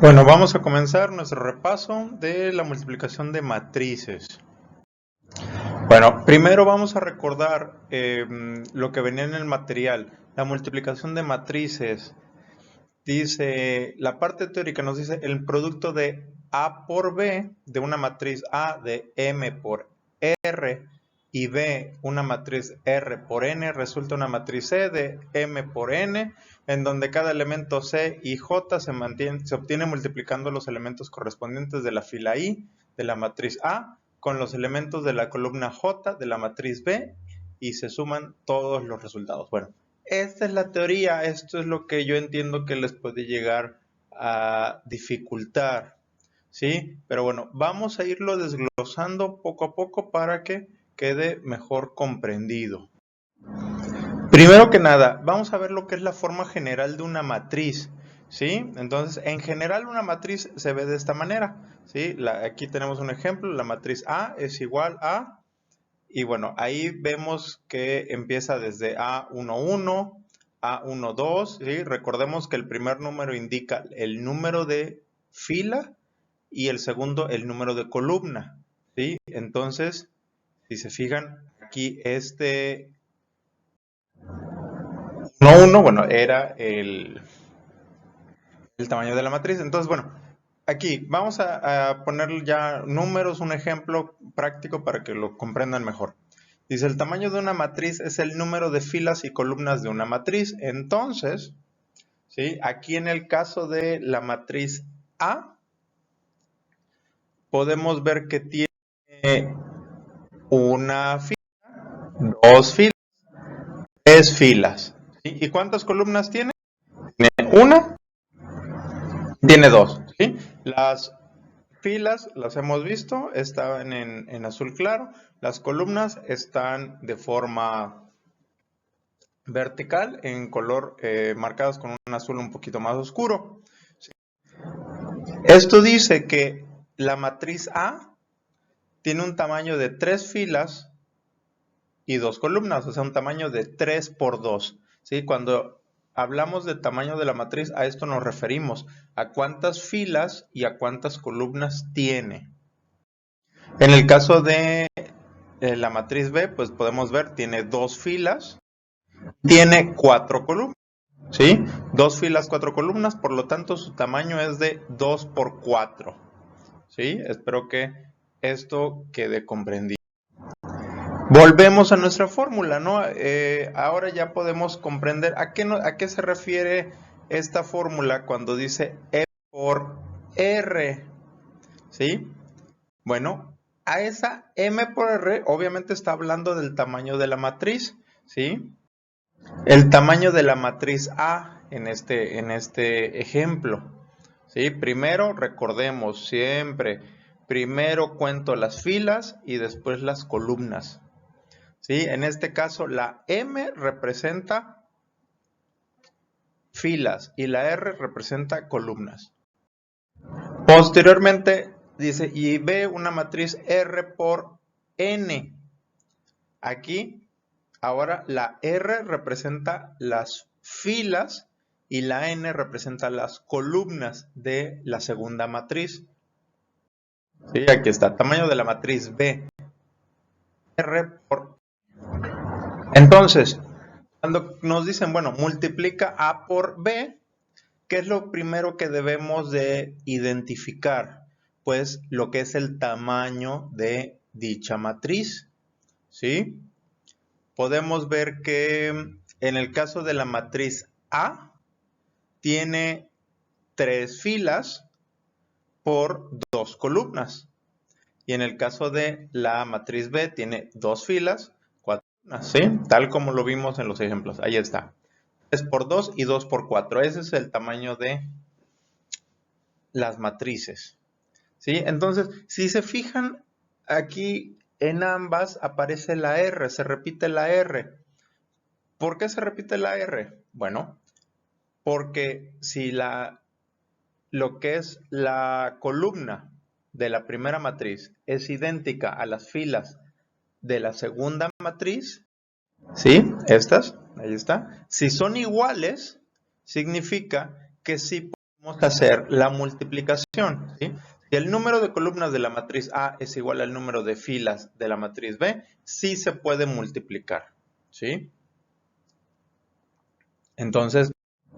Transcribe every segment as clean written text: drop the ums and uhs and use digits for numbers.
Bueno, vamos a comenzar nuestro repaso de la multiplicación de matrices. Bueno, primero vamos a recordar lo que venía en el material. La multiplicación de matrices dice, la parte teórica nos dice el producto de A por B de una matriz A de M por R y B, una matriz R por N, resulta una matriz C de M por N, en donde cada elemento C y J se obtiene multiplicando los elementos correspondientes de la fila I de la matriz A con los elementos de la columna J de la matriz B y se suman todos los resultados. Bueno, esta es la teoría, esto es lo que yo entiendo que les puede llegar a dificultar, ¿sí? Pero bueno, vamos a irlo desglosando poco a poco para que quede mejor comprendido. Primero que nada, vamos a ver lo que es la forma general de una matriz, ¿sí? Entonces, en general una matriz se ve de esta manera, ¿sí? Aquí tenemos un ejemplo, la matriz A es igual a, y bueno, ahí vemos que empieza desde A11, A12, ¿sí? Recordemos que el primer número indica el número de fila y el segundo el número de columna, ¿sí? Entonces, si se fijan, aquí este 1, bueno, era el tamaño de la matriz. Entonces, bueno, aquí vamos a poner ya números, un ejemplo práctico para que lo comprendan mejor. Dice, el tamaño de una matriz es el número de filas y columnas de una matriz. Entonces, ¿sí? Aquí en el caso de la matriz A, podemos ver que tiene una fila, dos filas, tres filas. ¿Sí? ¿Y cuántas columnas tiene? Tiene una, tiene dos. ¿Sí? Las filas las hemos visto, están en azul claro. Las columnas están de forma vertical en color marcadas con un azul un poquito más oscuro. ¿Sí? Esto dice que la matriz A tiene un tamaño de 3 filas y 2 columnas, o sea, un tamaño de 3 por 2. ¿Sí? Cuando hablamos de tamaño de la matriz, a esto nos referimos, a cuántas filas y a cuántas columnas tiene. En el caso de la matriz B, pues podemos ver, tiene 2 filas, tiene 4 columnas. ¿Sí? 2 filas, 4 columnas, por lo tanto su tamaño es de 2 por 4. ¿Sí? Espero que esto quede comprendido. Volvemos a nuestra fórmula, ¿no? Ahora ya podemos comprender a qué se refiere esta fórmula cuando dice E por R. ¿Sí? Bueno, a esa M por R obviamente está hablando del tamaño de la matriz, ¿sí? El tamaño de la matriz A en este ejemplo, ¿sí? Primero, recordemos siempre, primero cuento las filas y después las columnas, ¿sí? En este caso, la M representa filas y la R representa columnas. Posteriormente, dice, y ve una matriz R por N. Aquí, ahora la R representa las filas y la N representa las columnas de la segunda matriz. Sí, aquí está, tamaño de la matriz B. R por... Entonces, cuando nos dicen, bueno, multiplica A por B, ¿qué es lo primero que debemos de identificar? Pues lo que es el tamaño de dicha matriz, ¿sí? Podemos ver que en el caso de la matriz A, tiene 3 filas por 2 columnas. Y en el caso de la matriz B, tiene 2 filas, 4 columnas, ¿sí? Tal como lo vimos en los ejemplos. Ahí está. 3 por 2 y 2 por 4. Ese es el tamaño de las matrices, ¿sí? Entonces, si se fijan, aquí en ambas aparece la R, se repite la R. ¿Por qué se repite la R? Bueno, porque si lo que es la columna de la primera matriz es idéntica a las filas de la segunda matriz, ¿sí? Estas, ahí está. Si son iguales, significa que sí vamos a hacer la multiplicación, ¿sí? Si el número de columnas de la matriz A es igual al número de filas de la matriz B, sí se puede multiplicar, ¿sí? Entonces,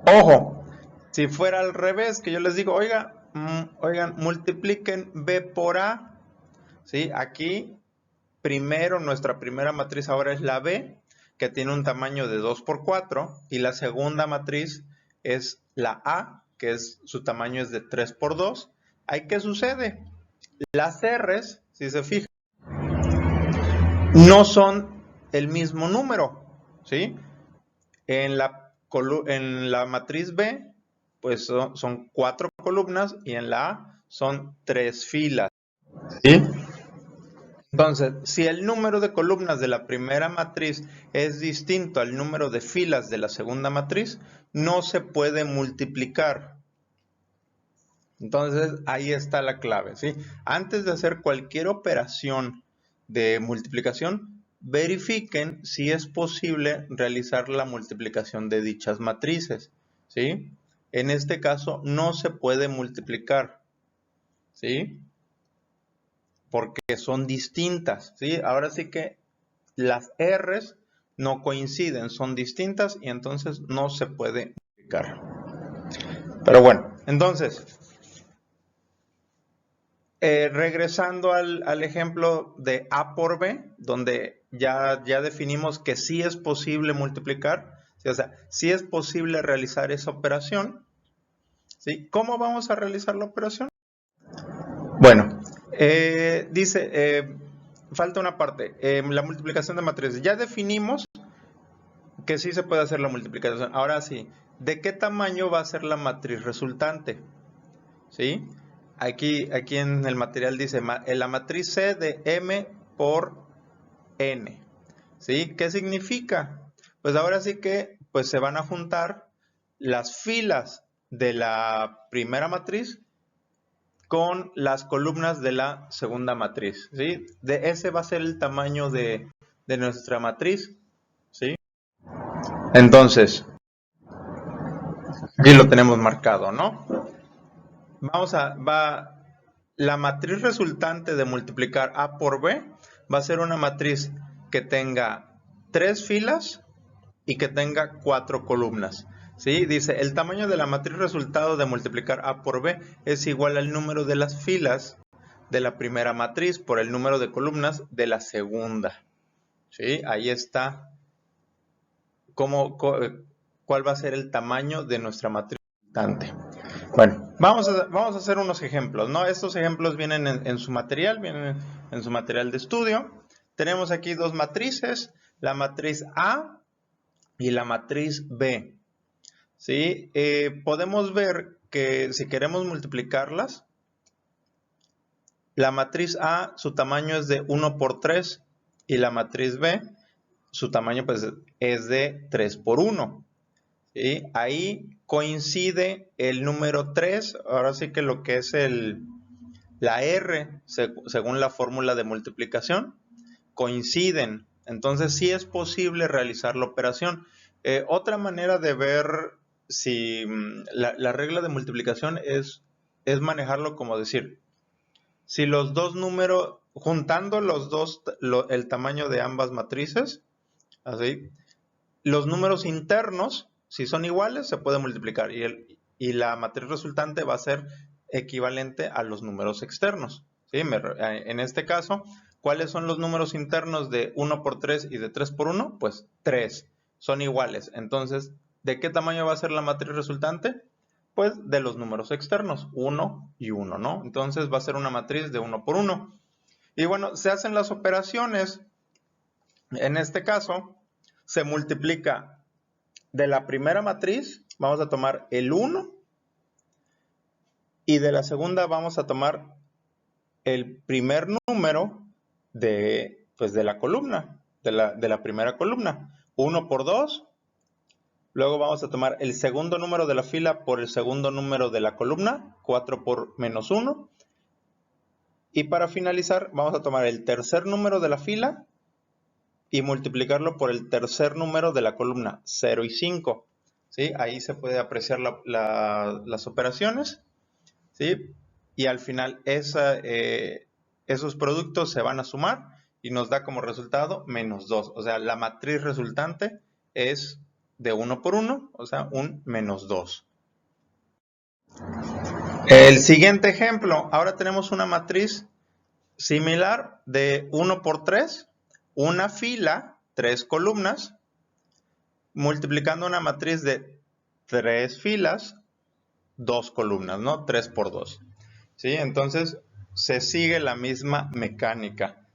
ojo, si fuera al revés, que yo les digo, oigan, multipliquen B por A, ¿sí? Aquí, primero, nuestra primera matriz ahora es la B, que tiene un tamaño de 2 por 4, y la segunda matriz es la A, que su tamaño es de 3 por 2. ¿Ahí qué sucede? Las R's, si se fijan, no son el mismo número, ¿sí? En la matriz B, pues son 4 columnas y en la A son 3 filas, ¿sí? Entonces, si el número de columnas de la primera matriz es distinto al número de filas de la segunda matriz, no se puede multiplicar. Entonces, ahí está la clave, ¿sí? Antes de hacer cualquier operación de multiplicación, verifiquen si es posible realizar la multiplicación de dichas matrices, ¿sí? En este caso, no se puede multiplicar, ¿sí? Porque son distintas, ¿sí? Ahora sí que las R's no coinciden, son distintas y entonces no se puede multiplicar. Pero bueno, entonces, regresando al ejemplo de A por B, donde ya definimos que sí es posible multiplicar, ¿sí? O sea, sí es posible realizar esa operación, ¿sí? ¿Cómo vamos a realizar la operación? Bueno, falta una parte, la multiplicación de matrices. Ya definimos que sí se puede hacer la multiplicación. Ahora sí, ¿de qué tamaño va a ser la matriz resultante? ¿Sí? Aquí en el material dice la matriz C de M por N. ¿Sí? ¿Qué significa? Pues ahora sí que pues se van a juntar las filas de la primera matriz con las columnas de la segunda matriz, ¿sí? Ese va a ser el tamaño de nuestra matriz, ¿sí? Entonces, aquí lo tenemos marcado, ¿no? La matriz resultante de multiplicar A por B va a ser una matriz que tenga 3 filas y que tenga 4 columnas. ¿Sí? Dice, el tamaño de la matriz resultado de multiplicar A por B es igual al número de las filas de la primera matriz por el número de columnas de la segunda. ¿Sí? Ahí está cuál va a ser el tamaño de nuestra matriz resultante. Bueno, vamos a hacer unos ejemplos, ¿no? Estos ejemplos vienen en su material, vienen en su material de estudio. Tenemos aquí dos matrices, la matriz A y la matriz B. ¿Sí? Podemos ver que si queremos multiplicarlas, la matriz A, su tamaño es de 1 por 3 y la matriz B, su tamaño pues, es de 3 por 1. ¿Sí? Ahí coincide el número 3, ahora sí que lo que es la R, según la fórmula de multiplicación, coinciden. Entonces sí es posible realizar la operación. Otra manera de ver si la regla de multiplicación es manejarlo como decir, si los dos números, juntando los dos, el tamaño de ambas matrices, así, los números internos, si son iguales, se puede multiplicar y la matriz resultante va a ser equivalente a los números externos. ¿Sí? En este caso, ¿cuáles son los números internos de 1 por 3 y de 3 por 1? Pues 3. Son iguales. Entonces, ¿de qué tamaño va a ser la matriz resultante? Pues de los números externos, 1 y 1, ¿no? Entonces va a ser una matriz de 1 por 1. Y bueno, se hacen las operaciones. En este caso, se multiplica de la primera matriz, vamos a tomar el 1 y de la segunda vamos a tomar el primer número de la columna, de la primera columna. 1 por 2, luego vamos a tomar el segundo número de la fila por el segundo número de la columna, 4 por menos 1. Y para finalizar vamos a tomar el tercer número de la fila y multiplicarlo por el tercer número de la columna, 0 y 5. ¿sí? Ahí se puede apreciar las operaciones, ¿sí? Y al final esos productos se van a sumar y nos da como resultado menos 2. O sea, la matriz resultante es de 1 por 1, o sea, un menos 2. El siguiente ejemplo, ahora tenemos una matriz similar de 1 por 3, una fila, 3 columnas, multiplicando una matriz de 3 filas, 2 columnas, ¿no? 3 por 2. ¿Sí? Entonces, se sigue la misma mecánica.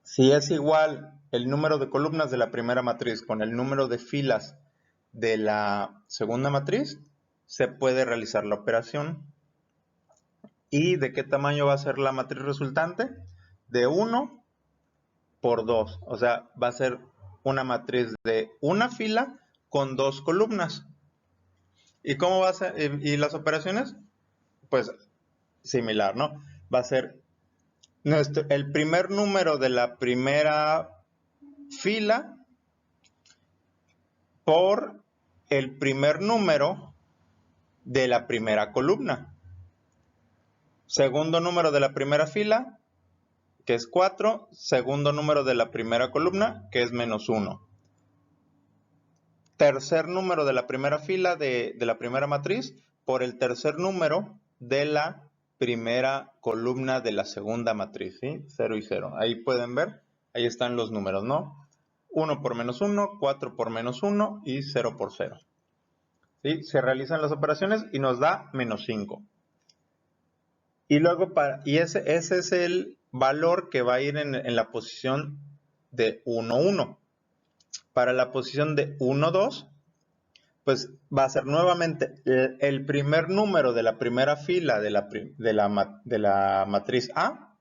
Si es igual el número de columnas de la primera matriz con el número de filas de la segunda matriz, se puede realizar la operación. ¿Y de qué tamaño va a ser la matriz resultante? De 1 por 2. O sea, va a ser una matriz de una fila con 2 columnas. ¿Y cómo va a ser? ¿Y las operaciones? Pues similar, ¿no? Va a ser el primer número de la primera fila por el primer número de la primera columna. Segundo número de la primera fila, que es 4. Segundo número de la primera columna, que es menos 1. Tercer número de la primera fila de la primera matriz por el tercer número de la primera columna de la segunda matriz, ¿sí? 0 y 0. Ahí pueden ver, ahí están los números, ¿no? 1 por menos 1, 4 por menos 1 y 0 por 0. ¿Sí? Se realizan las operaciones y nos da menos 5. Y luego, ese es el valor que va a ir en la posición de 1, 1. Para la posición de 1, 2, pues va a ser nuevamente el primer número de la primera fila de la matriz A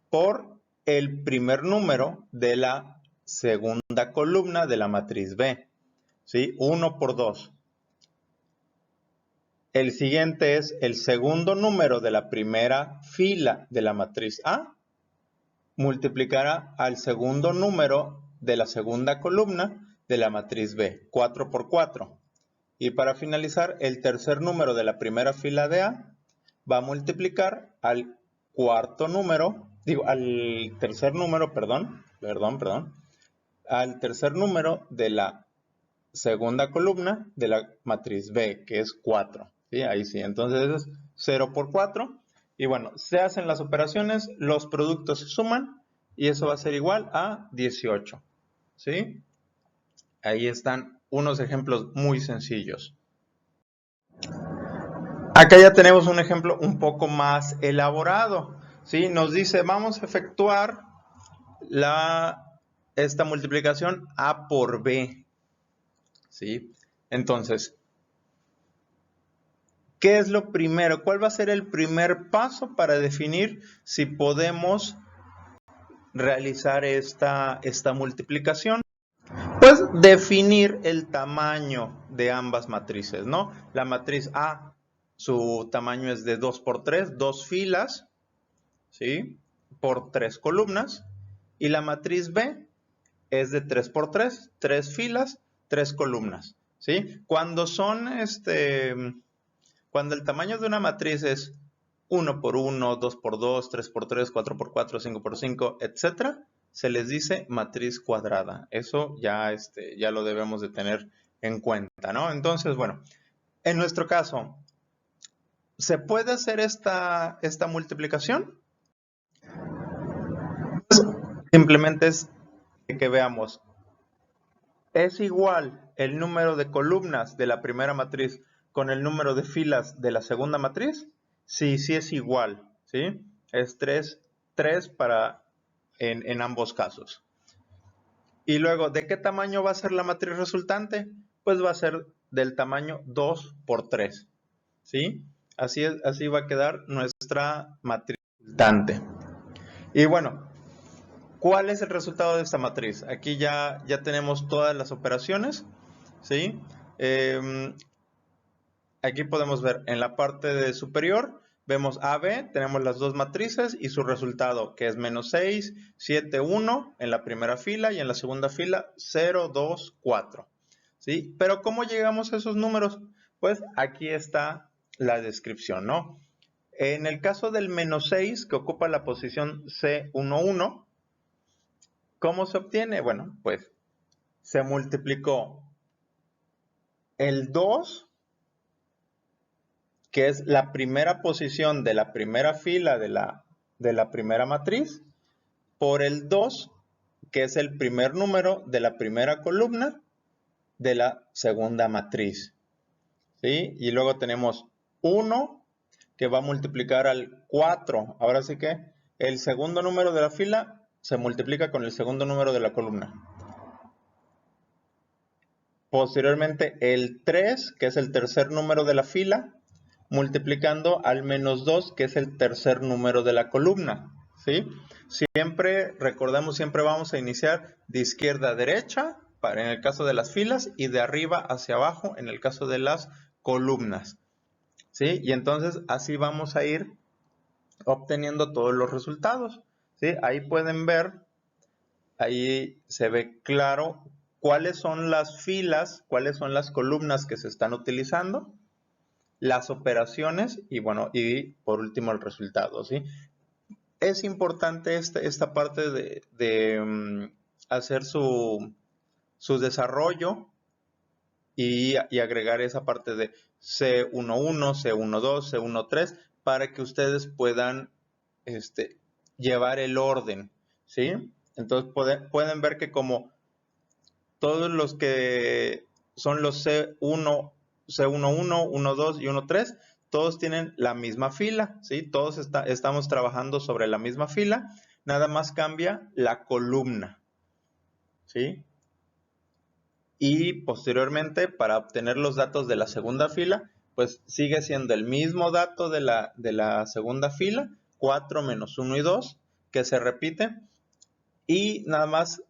por el primer número de la segunda columna de la matriz B. ¿Sí? 1 por 2. El siguiente es el segundo número de la primera fila de la matriz A multiplicará al segundo número de la segunda columna de la matriz B, 4 por 4. Y para finalizar, el tercer número de la primera fila de A va a multiplicar al cuarto número, al tercer número, al tercer número de la segunda columna de la matriz B, que es 4. ¿Sí? Ahí sí, entonces es 0 por 4. Y bueno, se hacen las operaciones, los productos se suman y eso va a ser igual a 18. ¿Sí? Ahí están unos ejemplos muy sencillos. Acá ya tenemos un ejemplo un poco más elaborado. ¿Sí? Nos dice, vamos a efectuar esta multiplicación A por B. ¿Sí? Entonces, ¿qué es lo primero? ¿Cuál va a ser el primer paso para definir si podemos realizar esta multiplicación? Pues definir el tamaño de ambas matrices, ¿no? La matriz A, su tamaño es de 2 por 3, 2 filas, ¿sí? Por 3 columnas. Y la matriz B es de 3 por 3, 3 filas, 3 columnas, ¿sí? Cuando el tamaño de una matriz es 1 por 1, 2 por 2, 3 por 3, 4 por 4, 5 por 5, etc., se les dice matriz cuadrada. Eso ya lo debemos de tener en cuenta, ¿no? Entonces, bueno, en nuestro caso, ¿se puede hacer esta multiplicación? Pues, simplemente es que veamos. ¿Es igual el número de columnas de la primera matriz con el número de filas de la segunda matriz? Sí, sí es igual, ¿sí? Es 3 en ambos casos. Y luego, ¿de qué tamaño va a ser la matriz resultante? Pues va a ser del tamaño 2 por 3, ¿sí? Así va a quedar nuestra matriz resultante. Y bueno, ¿cuál es el resultado de esta matriz? Aquí ya tenemos todas las operaciones, ¿sí? Aquí podemos ver en la parte superior, vemos AB, tenemos las dos matrices y su resultado, que es menos 6, 7, 1 en la primera fila y en la segunda fila 0, 2, 4. ¿sí? Pero ¿cómo llegamos a esos números? Pues aquí está la descripción, ¿no? En el caso del menos 6, que ocupa la posición C11, ¿cómo se obtiene? Bueno, pues se multiplicó el 2, que es la primera posición de la primera fila de la primera matriz, por el 2, que es el primer número de la primera columna de la segunda matriz, ¿sí? Y luego tenemos 1, que va a multiplicar al 4. Ahora sí que el segundo número de la fila se multiplica con el segundo número de la columna. Posteriormente el 3, que es el tercer número de la fila, multiplicando al menos 2, que es el tercer número de la columna, ¿sí? Siempre, recordemos, siempre vamos a iniciar de izquierda a derecha, en el caso de las filas, y de arriba hacia abajo, en el caso de las columnas, ¿sí? Y entonces así vamos a ir obteniendo todos los resultados, ¿sí? Ahí pueden ver, ahí se ve claro cuáles son las filas, cuáles son las columnas que se están utilizando, las operaciones y bueno, y por último el resultado, ¿sí? Es importante esta parte de hacer su desarrollo y agregar esa parte de C11, C12, C13 para que ustedes puedan llevar el orden, ¿sí? Entonces pueden ver que como todos los que son los C1, C11, 12 y 13, todos tienen la misma fila, ¿sí? Todos estamos trabajando sobre la misma fila, nada más cambia la columna, ¿sí? Y posteriormente, para obtener los datos de la segunda fila, pues sigue siendo el mismo dato de la segunda fila, 4 menos 1 y 2, que se repite, y nada más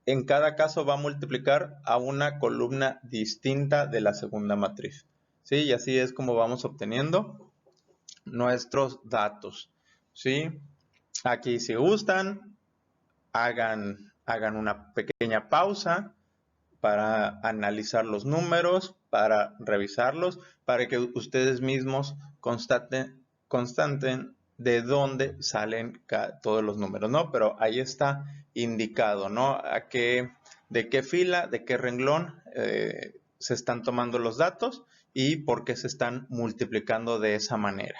en cada caso va a multiplicar a una columna distinta de la segunda matriz, ¿sí? Y así es como vamos obteniendo nuestros datos, ¿sí? Aquí si gustan, hagan una pequeña pausa para analizar los números, para revisarlos, para que ustedes mismos constaten de dónde salen todos los números, ¿no? Pero ahí está indicado, ¿no? De qué fila, de qué renglón se están tomando los datos y por qué se están multiplicando de esa manera.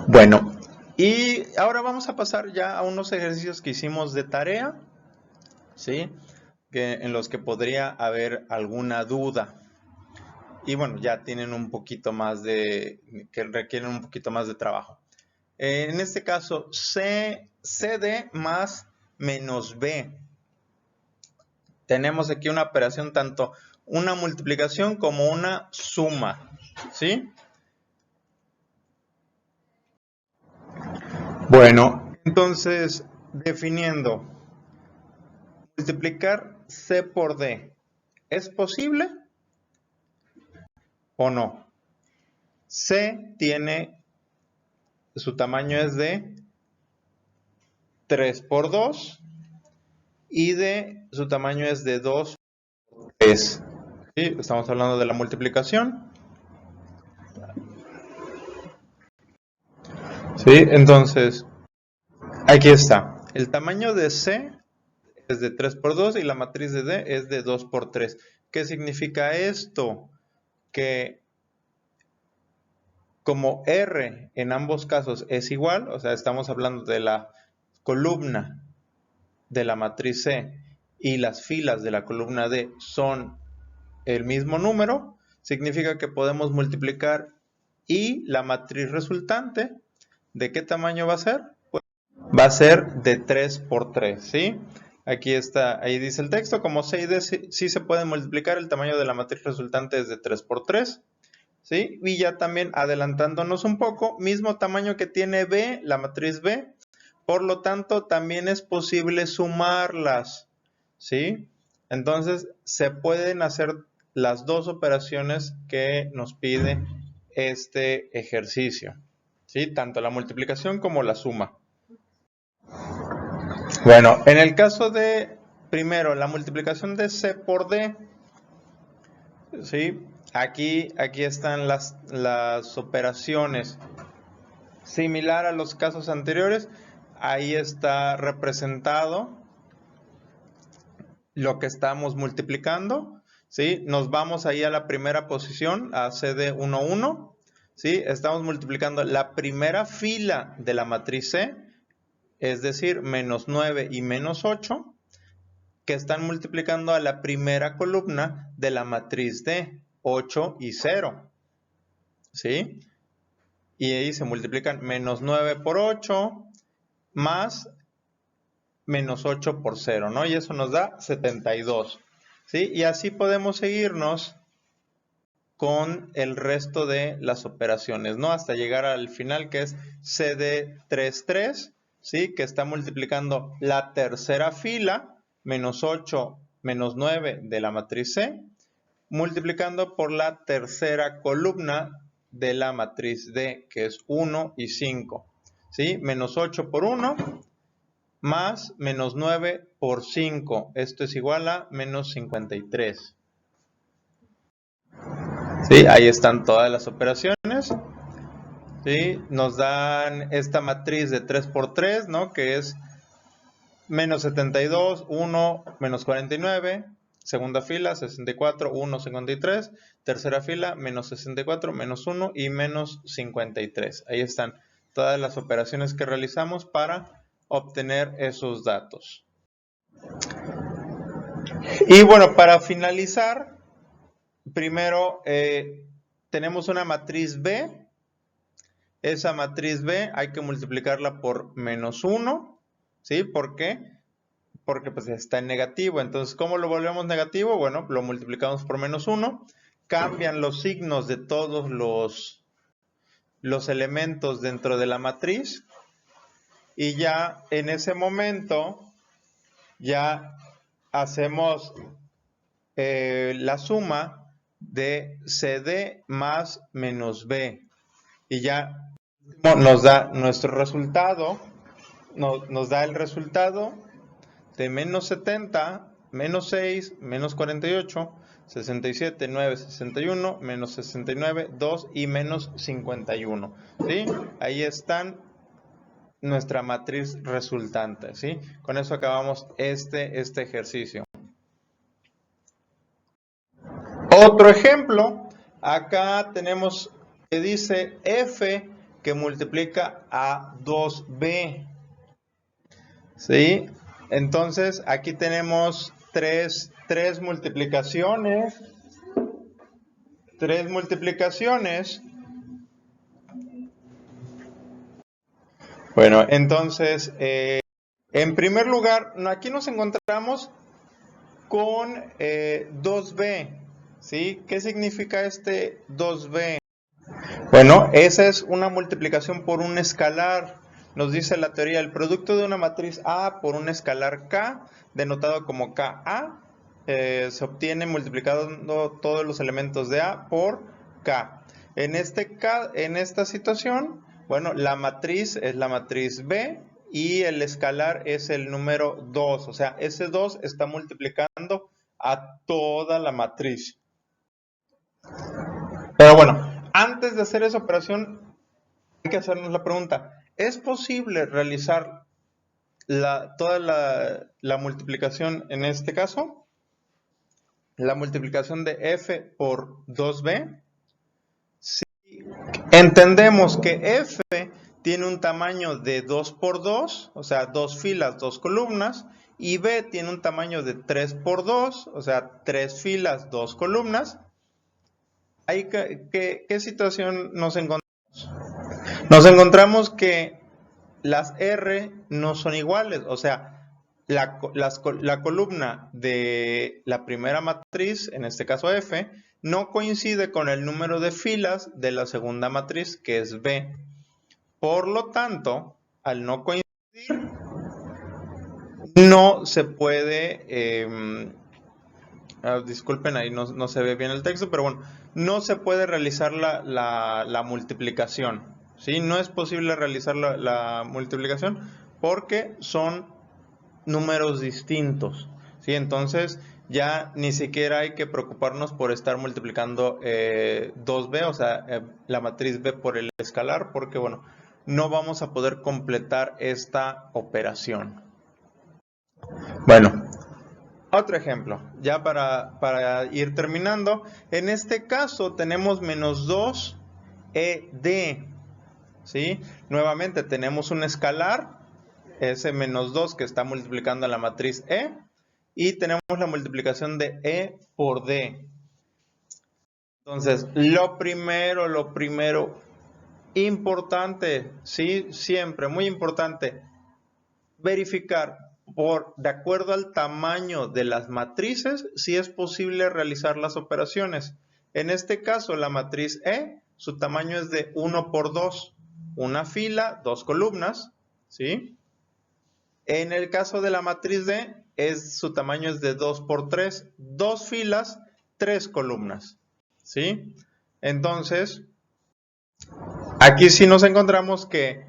Bueno, y ahora vamos a pasar ya a unos ejercicios que hicimos de tarea, ¿sí? En los que podría haber alguna duda. Y bueno, ya tienen un poquito más que requieren un poquito más de trabajo. En este caso, CD más menos B. Tenemos aquí una operación, tanto una multiplicación como una suma, ¿sí? Bueno, entonces, definiendo, multiplicar C por D, ¿es posible o no? C tiene, su tamaño es de 3 por 2 y su tamaño es de 2 por 3. ¿Sí? Estamos hablando de la multiplicación. ¿Sí? Entonces, aquí está. El tamaño de C es de 3 por 2 y la matriz de D es de 2 por 3. ¿Qué significa esto? Que como R en ambos casos es igual, o sea, estamos hablando de la columna de la matriz C y las filas de la columna D son el mismo número, significa que podemos multiplicar y la matriz resultante, ¿de qué tamaño va a ser? Pues va a ser de 3 por 3, ¿sí? Aquí está, ahí dice el texto, como C y D sí se pueden multiplicar, el tamaño de la matriz resultante es de 3 por 3, ¿sí? Y ya también adelantándonos un poco, mismo tamaño que tiene B, la matriz B, por lo tanto también es posible sumarlas, ¿sí? Entonces se pueden hacer las dos operaciones que nos pide este ejercicio, ¿sí? Tanto la multiplicación como la suma. Bueno, en el caso de, primero, la multiplicación de C por D, ¿sí? Aquí están las operaciones. Similar a los casos anteriores, ahí está representado lo que estamos multiplicando, ¿sí? Nos vamos ahí a la primera posición, a CD 1, 1, ¿sí? Estamos multiplicando la primera fila de la matriz C, es decir, menos 9 y menos 8, que están multiplicando a la primera columna de la matriz D, 8 y 0, ¿sí? Y ahí se multiplican menos 9 por 8 más menos 8 por 0, ¿no? Y eso nos da 72, ¿sí? Y así podemos seguirnos con el resto de las operaciones, ¿no? Hasta llegar al final, que es CD33, ¿sí? Que está multiplicando la tercera fila, menos 8, menos 9 de la matriz C, multiplicando por la tercera columna de la matriz D, que es 1 y 5, ¿sí? Menos 8 por 1 más menos 9 por 5. Esto es igual a menos 53. ¿Sí? Ahí están todas las operaciones. ¿Sí? Nos dan esta matriz de 3 por 3, ¿no? Que es menos 72, 1, menos 49. Segunda fila, 64, 1, 53. Tercera fila, menos 64, menos 1 y menos 53. Ahí están todas las operaciones que realizamos para obtener esos datos. Y bueno, para finalizar, primero tenemos una matriz B. Esa matriz B hay que multiplicarla por menos 1. ¿Sí? ¿Por qué? Porque pues está en negativo. Entonces, ¿cómo lo volvemos negativo? Bueno, lo multiplicamos por menos 1. Cambian los signos de todos los elementos dentro de la matriz. Y ya en ese momento ya hacemos la suma de CD más menos B. Y ya nos da nuestro resultado, nos da el resultado de menos 70, menos 6, menos 48, 67, 9, 61, menos 69, 2 y menos 51. ¿Sí? Ahí están nuestra matriz resultante. ¿Sí? Con eso acabamos este ejercicio. Otro ejemplo, acá tenemos que dice F que multiplica a 2B. ¿Sí? Entonces, aquí tenemos tres multiplicaciones. Tres multiplicaciones. Bueno, entonces, en primer lugar, aquí nos encontramos con 2B. ¿Sí? ¿Qué significa este 2B? Bueno, esa es una multiplicación por un escalar. Nos dice la teoría, el producto de una matriz A por un escalar K, denotado como KA, se obtiene multiplicando todos los elementos de A por K. En esta situación, bueno, la matriz es la matriz B y el escalar es el número 2. O sea, ese 2 está multiplicando a toda la matriz. Pero bueno, antes de hacer esa operación, hay que hacernos la pregunta, ¿es posible realizar toda la multiplicación en este caso? La multiplicación de F por 2B. Si entendemos que F tiene un tamaño de 2 por 2, o sea, 2 filas, 2 columnas, y B tiene un tamaño de 3 por 2, o sea, 3 filas, 2 columnas. ¿Qué situación nos encontramos? Nos encontramos que las R no son iguales, o sea, la columna de la primera matriz, en este caso F, no coincide con el número de filas de la segunda matriz, que es B. Por lo tanto, al no coincidir, no se puede, disculpen, ahí no se ve bien el texto, pero bueno, no se puede realizar la multiplicación. ¿Sí? No es posible realizar la multiplicación porque son números distintos. ¿Sí? Entonces, ya ni siquiera hay que preocuparnos por estar multiplicando 2b, o sea, la matriz b por el escalar, porque bueno, no vamos a poder completar esta operación. Bueno, otro ejemplo, ya para ir terminando. En este caso tenemos menos 2ed, ¿sí? Nuevamente tenemos un escalar, ese menos 2 que está multiplicando la matriz E, y tenemos la multiplicación de E por D. Entonces, lo primero importante, ¿sí? Siempre, muy importante, verificar de acuerdo al tamaño de las matrices si es posible realizar las operaciones. En este caso, la matriz E, su tamaño es de 1 por 2, una fila, 2 columnas, ¿sí? En el caso de la matriz D, su tamaño es de 2 por 3, 2 filas, 3 columnas, ¿sí? Entonces, aquí sí nos encontramos que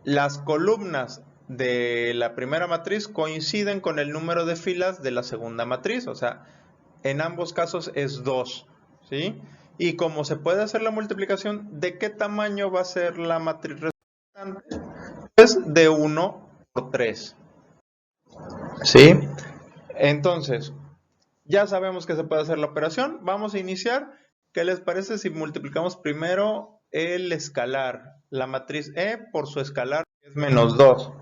las columnas de la primera matriz coinciden con el número de filas de la segunda matriz, o sea, en ambos casos es 2, ¿sí? Y como se puede hacer la multiplicación, ¿de qué tamaño va a ser la matriz resultante? Pues de 1 por 3, ¿sí? Entonces, ya sabemos que se puede hacer la operación. Vamos a iniciar. ¿Qué les parece si multiplicamos primero el escalar? La matriz E por su escalar es menos 2.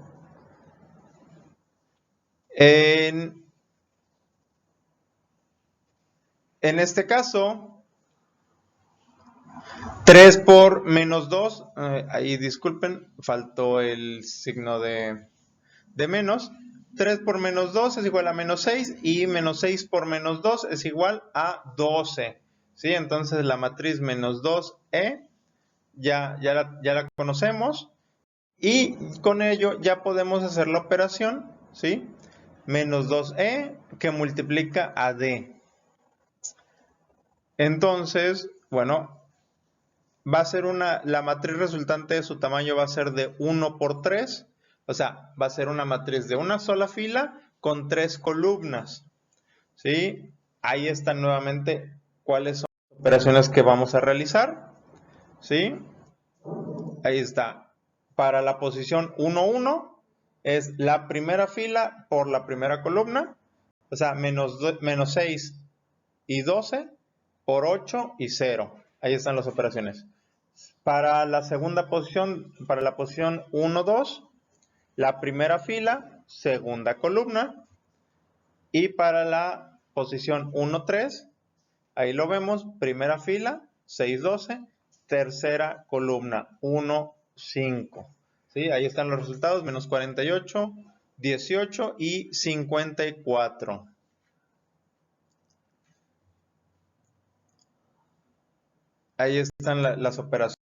En este caso, 3 por menos 2, ahí disculpen, faltó el signo de menos. 3 por menos 2 es igual a menos 6 y menos 6 por menos 2 es igual a 12. ¿Sí? Entonces la matriz menos 2e ya la conocemos y con ello ya podemos hacer la operación, ¿sí? Menos 2e que multiplica a d. Entonces, bueno, va a ser la matriz resultante de su tamaño va a ser de 1 por 3, o sea, va a ser una matriz de una sola fila con 3 columnas, ¿sí? Ahí están nuevamente cuáles son las operaciones que vamos a realizar, ¿sí? Ahí está. Para la posición 1, 1 es la primera fila por la primera columna, o sea, menos 6 y 12 por 8 y 0. Ahí están las operaciones. Para la segunda posición, para la posición 1, 2, la primera fila, segunda columna. Y para la posición 1, 3, ahí lo vemos, primera fila, 6, 12, tercera columna, 1, 5. ¿Sí? Ahí están los resultados, menos 48, 18 y 54. Ahí están las operaciones.